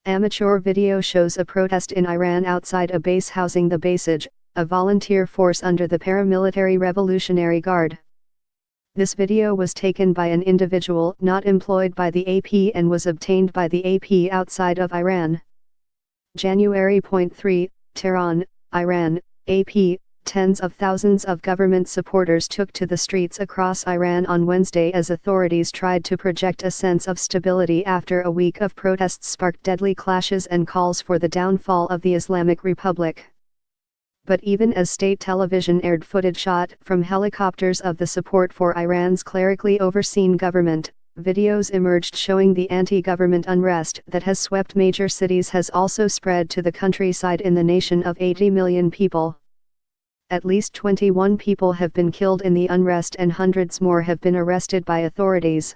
Amateur video shows a protest in Iran outside a base housing the Basij, a volunteer force under the paramilitary Revolutionary Guard. This video was taken by an individual not employed by the AP and was obtained by the AP outside of Iran. January 3, Tehran, Iran, AP. Tens of thousands of government supporters took to the streets across Iran on Wednesday as authorities tried to project a sense of stability after a week of protests sparked deadly clashes and calls for the downfall of the Islamic Republic. But even as state television aired footage shot from helicopters of the support for Iran's clerically overseen government, videos emerged showing the anti-government unrest that has swept major cities has also spread to the countryside in the nation of 80 million people. At least 21 people have been killed in the unrest and hundreds more have been arrested by authorities.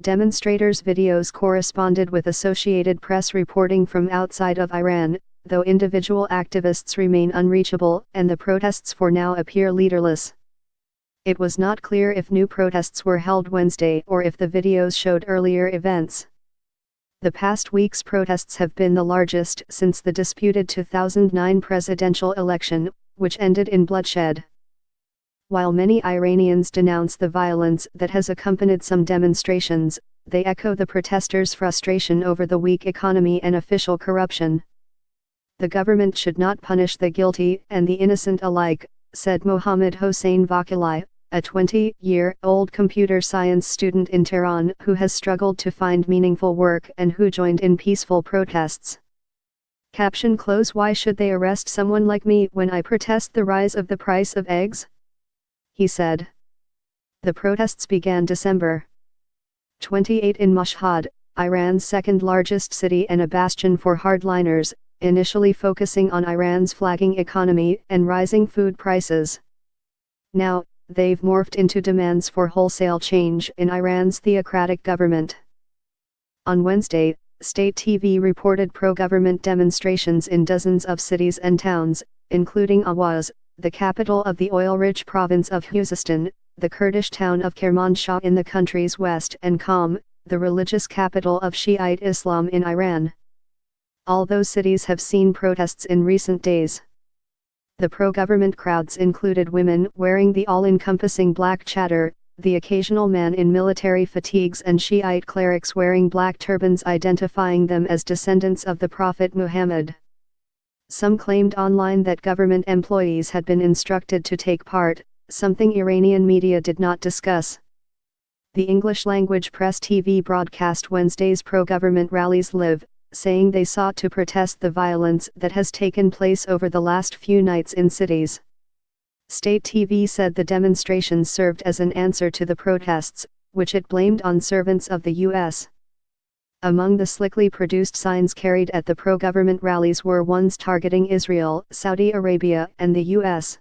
Demonstrators' videos corresponded with Associated Press reporting from outside of Iran, though individual activists remain unreachable and the protests for now appear leaderless. It was not clear if new protests were held Wednesday or if the videos showed earlier events. The past week's protests have been the largest since the disputed 2009 presidential election, which ended in bloodshed. While many Iranians denounce the violence that has accompanied some demonstrations, they echo the protesters' frustration over the weak economy and official corruption. The government should not punish the guilty and the innocent alike, said Mohammad Hossein Vakili, a 20-year-old computer science student in Tehran who has struggled to find meaningful work and who joined in peaceful protests. Caption close. Why should they arrest someone like me when I protest the rise of the price of eggs? He said. The protests began December 28 in Mashhad, Iran's second largest city and a bastion for hardliners, initially focusing on Iran's flagging economy and rising food prices. Now, they've morphed into demands for wholesale change in Iran's theocratic government. On Wednesday, state TV reported pro-government demonstrations in dozens of cities and towns, including Awaz, the capital of the oil-rich province of Khuzestan, the Kurdish town of Kermanshah in the country's west, and Qom, the religious capital of Shiite Islam in Iran. All those cities have seen protests in recent days. The pro-government crowds included women wearing the all-encompassing black chador, the occasional man in military fatigues, and Shiite clerics wearing black turbans identifying them as descendants of the Prophet Muhammad. Some claimed online that government employees had been instructed to take part, something Iranian media did not discuss. The English-language press TV broadcast Wednesday's pro-government rallies live, saying they sought to protest the violence that has taken place over the last few nights in cities. State TV said the demonstrations served as an answer to the protests, which it blamed on servants of the U.S. Among the slickly produced signs carried at the pro-government rallies were ones targeting Israel, Saudi Arabia, and the U.S.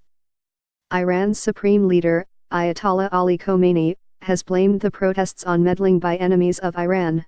Iran's supreme leader, Ayatollah Ali Khomeini, has blamed the protests on meddling by enemies of Iran.